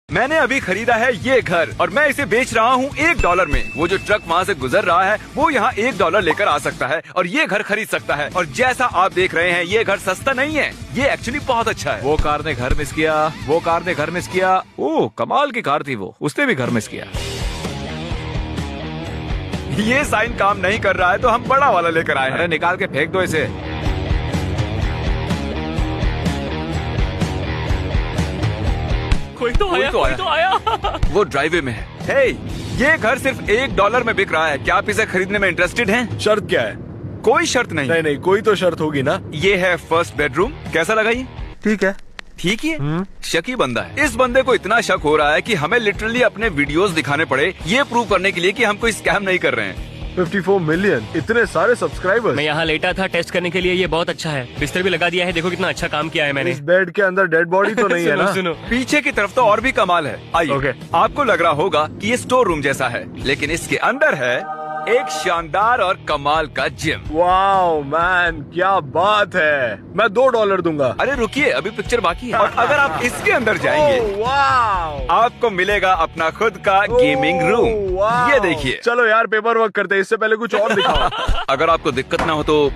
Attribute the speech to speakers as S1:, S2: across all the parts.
S1: मैंने अभी खरीदा है ये घर और मैं इसे बेच रहा हूँ $1 में। वो जो ट्रक वहाँ से गुजर रहा है वो यहाँ $1 लेकर आ सकता है और ये घर खरीद सकता है। और जैसा आप देख रहे हैं ये घर सस्ता नहीं है, ये एक्चुअली बहुत अच्छा है।
S2: वो कार ने घर मिस किया, वो कार ने घर मिस किया। ओह कमाल की कार थी वो, उसने भी घर मिस किया।
S1: ये साइन काम नहीं कर रहा है तो हम बड़ा वाला लेकर आए हैं।
S2: अरे निकाल के फेंक दो इसे।
S3: कोई तो आया।
S1: वो ड्राइवे में है। हे, ये घर सिर्फ $1 में बिक रहा है। क्या आप इसे खरीदने में इंटरेस्टेड हैं?
S4: शर्त क्या है?
S1: कोई शर्त नहीं।
S4: नहीं, कोई तो शर्त होगी ना।
S1: ये है फर्स्ट बेडरूम। कैसा लगा ये?
S4: ठीक है।
S1: ठीक है। शकी बंदा है। इस बंदे को इतना शक हो रहा है कि हमें लिटरली अपने वीडियोस दिखाने पड़े ये प्रूव करने के लिए कि हम कोई स्कैम नहीं कर रहे हैं।
S4: 54 मिलियन, इतने सारे सब्सक्राइबर्स।
S3: मैं यहाँ लेटा था टेस्ट करने के लिए, ये बहुत अच्छा है। बिस्तर भी लगा दिया है, देखो कितना अच्छा काम किया है मैंने।
S4: इस बेड के अंदर डेड बॉडी तो नहीं है ना?
S3: सुनो
S1: पीछे की तरफ तो और भी कमाल है। आइए।
S4: ओके।
S1: आपको लग रहा होगा कि ये स्टोर रूम जैसा है, लेकिन इसके अंदर है एक शानदार और कमाल का जिम।
S4: वाओ मैन, क्या बात है। मैं $2 दूंगा।
S1: अरे रुकिए, अभी पिक्चर बाकी है। और अगर आप इसके अंदर जाएंगे
S4: वाओ,
S1: आपको मिलेगा अपना खुद का गेमिंग रूम। ये देखिए।
S4: चलो यार पेपर वर्क करते हैं, इससे पहले कुछ और दिखाओ।
S1: अगर आपको दिक्कत ना हो तो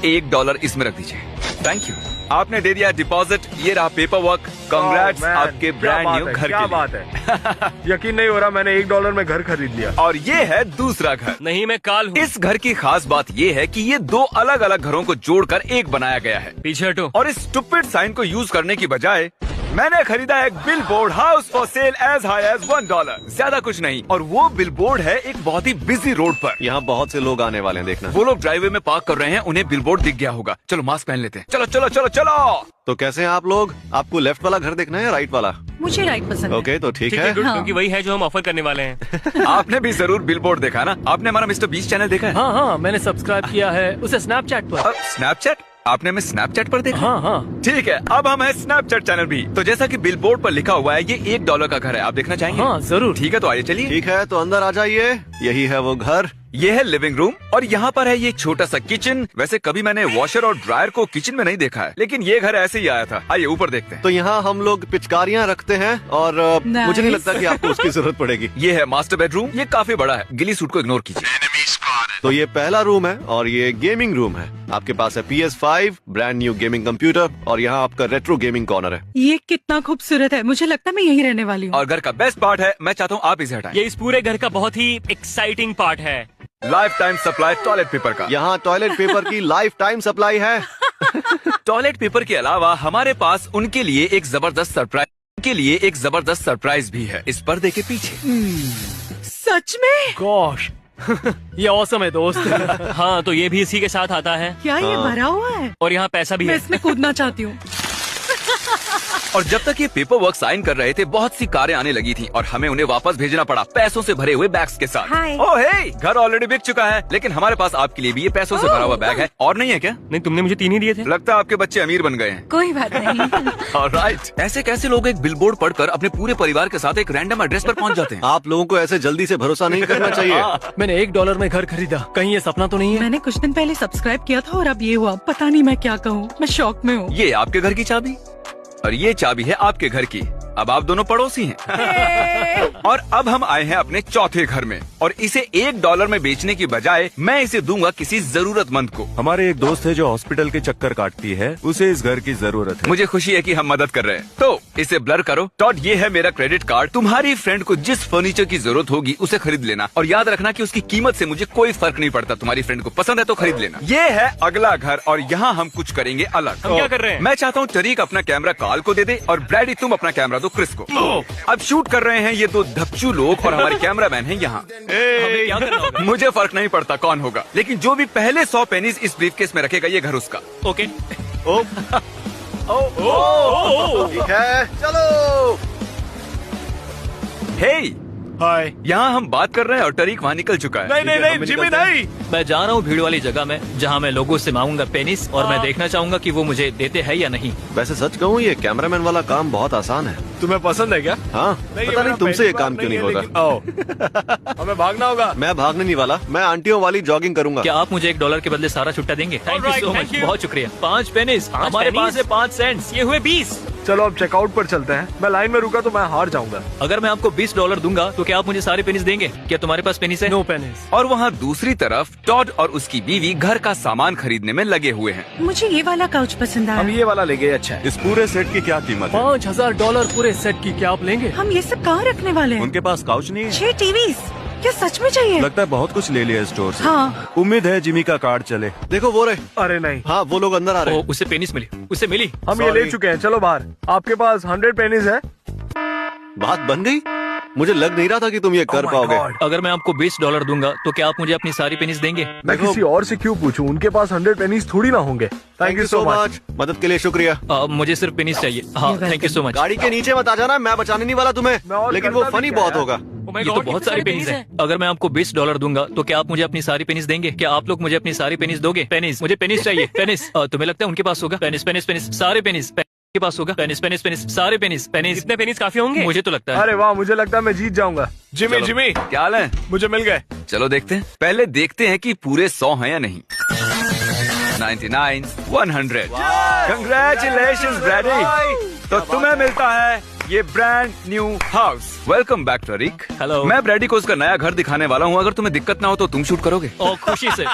S1: $1 इसमें रख दीजिए। Thank you. आपने दे दिया डिपॉजिट, ये रहा पेपर वर्क। कांग्रेट्स आपके ब्रांड न्यू घर के
S4: क्या
S1: लिए।
S4: बात है। यकीन नहीं हो रहा, मैंने $1 में घर खरीद लिया।
S1: और ये है दूसरा घर।
S3: नहीं, मैं काल हूँ।
S1: इस घर की खास बात ये है कि ये 2 अलग अलग घरों को जोड़कर एक बनाया गया है।
S3: पीछे हटो।
S1: और इस स्टूपिड साइन को यूज करने की बजाय मैंने खरीदा एक billboard, house for sale as high as $1। ज्यादा कुछ नहीं। और वो बिलबोर्ड है एक बहुत ही बिजी रोड पर।
S5: यहाँ बहुत से लोग आने वाले हैं, देखना।
S1: वो लोग ड्राइववे में पार्क कर रहे हैं, उन्हें बिलबोर्ड दिख गया होगा। चलो मास्क पहन लेते हैं। चलो चलो चलो चलो।
S5: तो कैसे हैं आप लोग? आपको लेफ्ट वाला घर देखना है या राइट वाला?
S6: मुझे राइट पसंद है।
S5: ओके, तो ठीक
S3: ठीक
S5: है।
S3: है, गुड,
S6: हाँ।
S3: क्योंकि वही है जो हम ऑफर करने वाले हैं।
S1: आपने भी जरूर बिलबोर्ड देखा ना? आपने हमारा मिस्टर बीस्ट चैनल देखा है?
S7: हाँ, मैंने सब्सक्राइब किया है उसे स्नैपचैट पर।
S1: स्नैपचैट? आपने हमें स्नैपचैट पर देखा?
S7: हाँ।
S1: ठीक है, अब हम है स्नैपचैट चैनल भी। तो जैसा कि बिलबोर्ड पर लिखा हुआ है, ये $1 का घर है। आप देखना चाहेंगे?
S7: हाँ, जरूर।
S1: ठीक है, तो आइए चलिए।
S5: ठीक है, तो अंदर आ जाइए। यही है वो घर।
S1: ये है लिविंग रूम और यहाँ पर है ये छोटा सा किचन। वैसे कभी मैंने वॉशर और ड्रायर को किचन में नहीं देखा है, लेकिन ये घर ऐसे ही आया था। आइए ऊपर देखते हैं।
S5: तो यहाँ हम लोग पिचकारियाँ रखते हैं और मुझे नहीं लगता कि आपको उसकी जरूरत पड़ेगी।
S1: ये है मास्टर बेडरूम। ये काफी बड़ा है, गिली सूट को इग्नोर कीजिए।
S5: तो ये पहला रूम है और ये गेमिंग रूम है। आपके पास है PS5, brand new gaming computer और यहाँ आपका रेट्रो गेमिंग कॉर्नर है।
S6: ये कितना खूबसूरत है, मुझे लगता है मैं यहीं रहने वाली हूँ।
S1: और घर का बेस्ट पार्ट है, मैं चाहता हूँ आप इसे हटाएं।
S3: ये इस पूरे घर का बहुत ही एक्साइटिंग पार्ट है।
S1: Life time supply toilet paper का।
S5: यहाँ टॉयलेट पेपर की लाइफ टाइम सप्लाई है।
S1: टॉयलेट पेपर के अलावा हमारे पास उनके लिए एक जबरदस्त सरप्राइज भी है इस पर्दे के पीछे।
S6: सच में?
S7: गॉश ये ऑसम है दोस्त।
S3: हाँ, तो ये भी इसी के साथ आता है
S6: क्या ये भरा हुआ है?
S3: और यहाँ पैसा भी
S6: मैं
S3: है।
S6: इसमें कूदना चाहती हूँ।
S1: और जब तक ये पेपर वर्क साइन कर रहे थे, बहुत सी कारें आने लगी थी और हमें उन्हें वापस भेजना पड़ा पैसों से भरे हुए बैग्स के साथ।
S6: हाय।
S1: ओह हे, घर ऑलरेडी बिक चुका है, लेकिन हमारे पास आपके लिए भी ये पैसों से भरा हुआ बैग है। और नहीं है क्या?
S3: नहीं, तुमने मुझे 3 ही दिए थे।
S1: लगता है आपके बच्चे अमीर बन गए हैं।
S6: कोई बात नहीं।
S1: ऑलराइट। ऐसे कैसे लोग एक बिलबोर्ड पढ़कर अपने पूरे परिवार के साथ एक रैंडम एड्रेस पर पहुंच जाते हैं?
S5: आप लोगों को ऐसे जल्दी से भरोसा नहीं करना चाहिए।
S7: मैंने $1 में घर खरीदा, कहीं ये सपना तो नहीं है?
S6: मैंने कुछ दिन पहले सब्सक्राइब किया था और अब ये हुआ। पता नहीं मैं क्या कहूँ, मैं शॉक में हूँ।
S1: ये आपके घर की चाबी और ये चाबी है आपके घर की। अब आप दोनों पड़ोसी हैं। और अब हम आए हैं अपने चौथे घर में और इसे $1 में बेचने की बजाय मैं इसे दूंगा किसी जरूरतमंद को।
S4: हमारे एक दोस्त है जो हॉस्पिटल के चक्कर काटती है, उसे इस घर की जरूरत है।
S1: मुझे खुशी है कि हम मदद कर रहे हैं। तो इसे ब्लर करो। टॉड, ये है मेरा क्रेडिट कार्ड। तुम्हारी फ्रेंड को जिस फर्नीचर की जरूरत होगी उसे खरीद लेना और याद रखना कि उसकी कीमत से मुझे कोई फर्क नहीं पड़ता। तुम्हारी फ्रेंड को पसंद है तो खरीद लेना। ये है अगला घर और यहाँ हम कुछ करेंगे अलग।
S3: हम क्या कर रहे हैं?
S1: मैं चाहता हूँ टरीक अपना कैमरा काल को दे दे और ब्रैडी तुम अपना कैमरा दो क्रिस को। अब शूट कर रहे हैं ये 2 धपचू लोग और हमारे कैमरामैन हैं यहाँ।
S3: हमें क्या करना होगा?
S1: मुझे फर्क नहीं पड़ता कौन होगा, लेकिन जो भी पहले 100 पेनीज इस ब्रीफकेस में रखेगा ये घर उसका।
S3: ओके।
S5: ठीक है, चलो।
S1: हे,
S4: हाय।
S1: यहाँ हम बात कर रहे हैं और टरीक वहाँ निकल चुका है।
S4: नहीं, जिमी नहीं।
S7: मैं जा रहा हूँ भीड़ वाली जगह में जहाँ मैं लोगों से मांगूंगा पेनिस और मैं देखना चाहूंगा कि वो मुझे देते हैं या नहीं।
S5: वैसे सच कहूँ, ये कैमरामैन वाला काम बहुत आसान है।
S4: तुम्हें पसंद है क्या?
S5: हाँ,
S4: ये
S5: पता नहीं
S4: मेरा
S5: तुमसे ये
S4: पहली
S5: काम
S4: बार
S5: क्यों नहीं
S4: है,
S5: होता।
S4: हमें भागना होगा।
S5: मैं भागने नहीं वाला, मैं आंटियों वाली जॉगिंग करूंगा।
S7: क्या आप मुझे $1 के बदले सारा छुट्टा देंगे? Thank you
S3: Alright,
S7: so
S3: thank
S7: much,
S3: you.
S7: बहुत शुक्रिया। 5 पेनिस, हमारे
S3: pennies?
S7: पास है 5 सेंट्स।
S3: ये हुए 20।
S4: चलो अब चेकआउट पर चलते हैं। मैं लाइन में रुका तो मैं हार जाऊंगा।
S7: अगर मैं आपको $20 दूंगा तो क्या आप मुझे सारे पेनिस देंगे? क्या तुम्हारे पास पेनिस है?
S3: No pennies.
S1: और वहाँ दूसरी तरफ टॉड और उसकी बीवी घर का सामान खरीदने में लगे हुए हैं।
S6: मुझे ये वाला काउच पसंद
S4: हम
S6: आया।
S4: ये वाला ले गए, अच्छा है।
S8: इस पूरे सेट की क्या कीमत है?
S3: $5000 पूरे सेट की, क्या आप लेंगे?
S6: हम ये सब कहाँ रखने वाले हैं?
S8: उनके पास काउच नहीं है?
S6: 6 टीवीज, क्या सच में चाहिए?
S8: लगता है बहुत कुछ ले लिया स्टोर से।
S6: हाँ।
S8: उम्मीद है जिमी का कार्ड चले।
S5: देखो वो रहे।
S4: अरे नहीं,
S5: हाँ वो लोग अंदर आ रहे
S7: ओ,
S5: हैं।
S7: उसे पेनिस मिली, उसे मिली।
S4: हम ये ले चुके हैं। चलो बाहर। आपके पास 100 पेनिस है?
S5: बात बन गई। मुझे लग नहीं रहा था कि तुम ये कर
S4: Oh my
S5: पाओगे।
S4: God।
S7: अगर मैं आपको $20 दूंगा तो क्या आप मुझे अपनी सारी पेनिस देंगे?
S4: मैं
S5: देखो-
S4: किसी और से क्यों पूछूं? उनके पास 100 पेनिस थोड़ी ना होंगे। Thank you so much.
S5: मदद के लिए शुक्रिया।
S7: मुझे सिर्फ पेनिस चाहिए। हाँ, थैंक यू सो मच।
S5: गाड़ी के नीचे मत आ जाना, मैं बचाने नहीं वाला
S4: मैं
S5: तुम्हें,
S4: और
S5: लेकिन वो
S4: करता भी
S5: फनी
S4: क्या
S5: बहुत
S4: है?
S5: होगा।
S7: ये तो बहुत सारी पेनिस है। अगर मैं आपको $20 दूंगा तो क्या आप मुझे अपनी सारी पेनिस देंगे? क्या आप लोग मुझे अपनी सारी पेनिस दोगे? पेनिस, मुझे पेनिस चाहिए। पेनिस। तुम्हें लगता है उनके पास होगा? पेनिस पेनिस पेनिस, सारे पेनिस के पास होगा। पेनिस पेनिस पेनिस, सारे पेनिस पेनिस।
S3: इतने पेनिस काफी होंगे?
S7: मुझे तो लगता है।
S4: अरे वाह, मुझे लगता है मैं जीत जाऊंगा। जिमी
S1: चलो।
S4: जिमी,
S1: क्या हाल है?
S4: मुझे मिल गए।
S1: चलो देखते हैं। पहले देखते हैं कि पूरे 100 हैं या नहीं। 99, 100। Congratulation Brady. तो तुम्हें मिलता है ये brand new house. Welcome back टरिक।
S7: हेलो।
S1: मैं ब्रैडी को उसका नया घर दिखाने वाला हूँ। अगर तुम्हें दिक्कत ना हो तो तुम शूट करोगे?
S7: ओ, खुशी से,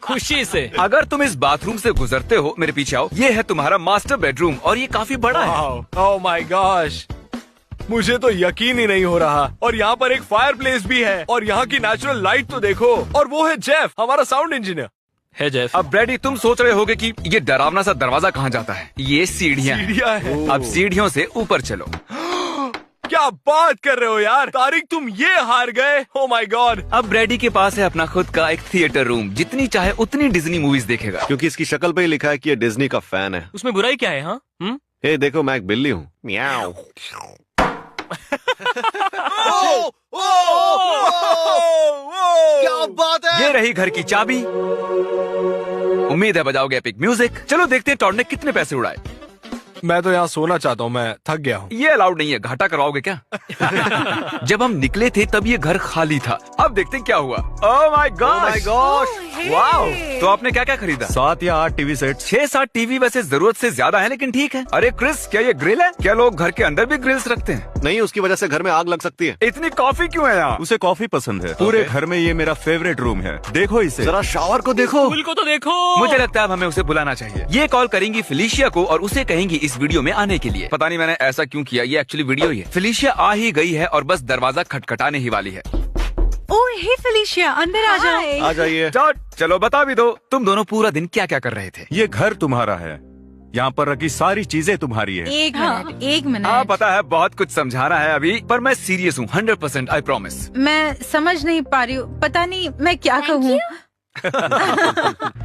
S7: खुशी से।
S1: अगर तुम इस बाथरूम से गुजरते हो, मेरे पीछे आओ। ये है तुम्हारा मास्टर बेडरूम और ये काफी बड़ा है।
S4: ओह माय गॉश, मुझे तो यकीन ही नहीं हो रहा। और यहाँ पर एक फायर प्लेस भी है। और यहाँ की नेचुरल लाइट तो देखो। और वो है जेफ, हमारा साउंड इंजीनियर।
S7: है जेफ।
S1: अब ब्रैडी, तुम सोच रहे होगे कि ये डरावना सा दरवाजा कहाँ जाता है। ये सीढ़ियाँ हैं।
S4: सीढ़ियाँ हैं।
S1: अब सीढ़ियों से ऊपर चलो।
S4: क्या बात कर रहे हो यार तारिक, तुम ये हार गए। Oh my God.
S1: अब ब्रैडी के पास है अपना खुद का एक थिएटर रूम। जितनी चाहे उतनी डिज्नी मूवीज देखेगा।
S5: क्योंकि इसकी शक्ल पे ही लिखा है कि ये डिज्नी का फैन है।
S3: उसमें बुराई क्या है? हाँ,
S5: हे देखो, मैं एक बिल्ली हूँ। म्याऊ। क्या बात है।
S1: ये रही घर की चाबी। उम्मीद है बजाओगे एपिक म्यूजिक। चलो देखते हैं टॉड ने कितने पैसे उड़ाए।
S4: मैं तो यहाँ सोना चाहता हूँ, मैं थक गया हूँ।
S1: ये अलाउड नहीं है, घाटा करवाओगे क्या? जब हम निकले थे तब ये घर खाली था। अब देखते हैं क्या हुआ। Oh my
S5: my gosh.
S1: Wow. तो आपने क्या क्या खरीदा?
S8: 7 या 8 टीवी सेट।
S1: 6-7 टीवी वैसे जरूरत से ज्यादा है, लेकिन ठीक है। अरे क्रिस, क्या ये ग्रिल है? क्या लोग घर के अंदर भी ग्रिल्स रखते हैं?
S5: नहीं, उसकी वजह से घर में आग लग सकती है।
S1: इतनी कॉफी क्यों है यहाँ?
S8: उसे कॉफी पसंद है। पूरे घर में ये मेरा फेवरेट रूम है। देखो इसे।
S5: जरा शावर को देखो।
S3: फूल को तो देखो।
S1: मुझे लगता है अब हमें उसे बुलाना चाहिए। ये कॉल करेंगी फिलिशिया को और उसे कहेंगी इस वीडियो में आने के लिए। पता नहीं मैंने ऐसा क्यों किया, ये एक्चुअली वीडियो ही है। फिलिशिया आ ही गई है और बस दरवाजा खटखटाने ही वाली है।
S6: ओह हे फेलिशिया, अंदर आ जाओ।
S5: आ जाइए।
S1: चलो बता भी दो, तुम दोनों पूरा दिन क्या क्या कर रहे थे?
S8: ये घर तुम्हारा है। यहाँ पर रखी सारी चीजें तुम्हारी है।
S9: एक मिनट, एक
S1: हाँ
S9: मिनट।
S1: पता है बहुत कुछ समझाना है अभी, पर मैं सीरियस हूँ 100%, आई प्रॉमिस।
S9: मैं समझ नहीं पा रही हूँ, पता नहीं मैं क्या कहूँ।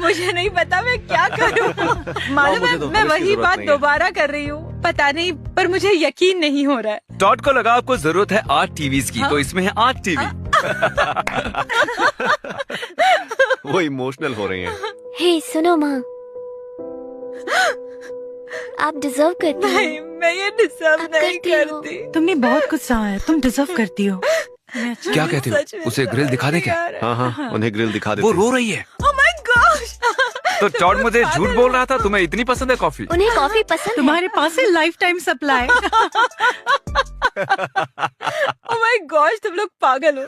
S9: मुझे नहीं पता मैं क्या करूँ। मालूम
S5: मुझे
S9: है
S5: तो
S9: मैं
S5: पुलिस की
S9: वही
S5: जरूरत
S9: बात
S5: नहीं है।
S9: दोबारा कर रही हूँ। पता नहीं, पर मुझे यकीन नहीं हो रहा है।
S1: टॉड को लगा आपको जरूरत है 8 टीवीज की, तो इसमें है 8 टीवी।
S5: वो इमोशनल हो रही हैं।
S10: हे सुनो माँ, आप डिजर्व करती हो।
S9: नहीं, मैं ये डिजर्व नहीं
S10: करती हो।
S9: करती।
S6: तुमने बहुत कुछ सहा है, तुम डिजर्व करती हो।
S1: क्या कहते हो?
S9: सच में
S1: उसे ग्रिल दिखा दे क्या?
S5: हाँ हाँ, उन्हें ग्रिल दिखा देते
S1: वो
S5: हैं।
S1: रो रही है।
S9: Oh my gosh!
S1: तो टॉड मुझे झूठ बोल रहा था, तुम्हें इतनी पसंद है कॉफी?
S10: उन्हें कॉफी पसंद है।
S6: तुम्हारे पास है life time supply.
S9: Oh my gosh, तुम लोग पागल हो।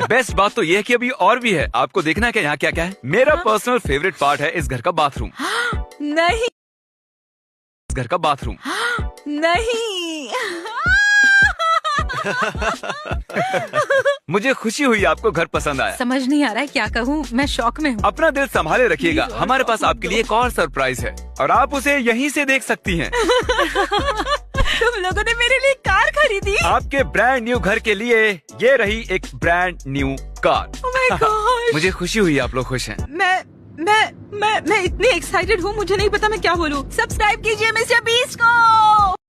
S1: बेस्ट बात तो ये है कि अभी और भी है। आपको देखना है कि यहाँ क्या क्या है। मेरा पर्सनल फेवरेट पार्ट है इस घर का बाथरूम।
S9: नहीं,
S1: इस घर का बाथरूम।
S9: नहीं।
S1: मुझे खुशी हुई आपको घर पसंद आया।
S9: समझ नहीं आ रहा है क्या कहूँ, मैं शौक में हूँ।
S1: अपना दिल संभाले रखिएगा, हमारे पास आपके लिए एक और सरप्राइज है और आप उसे यहीं से देख सकती हैं।
S9: तुम लोगों ने मेरे लिए कार खरीदी।
S1: आपके ब्रांड न्यू घर के लिए ये रही एक brand new car.
S9: Oh my gosh!
S1: मुझे खुशी हुई आप लोग खुश हैं।
S9: मैं इतनी एक्साइटेड हूँ, मुझे नहीं पता मैं क्या बोलूँ। सब्सक्राइब कीजिए मिस्टर बीस्ट को।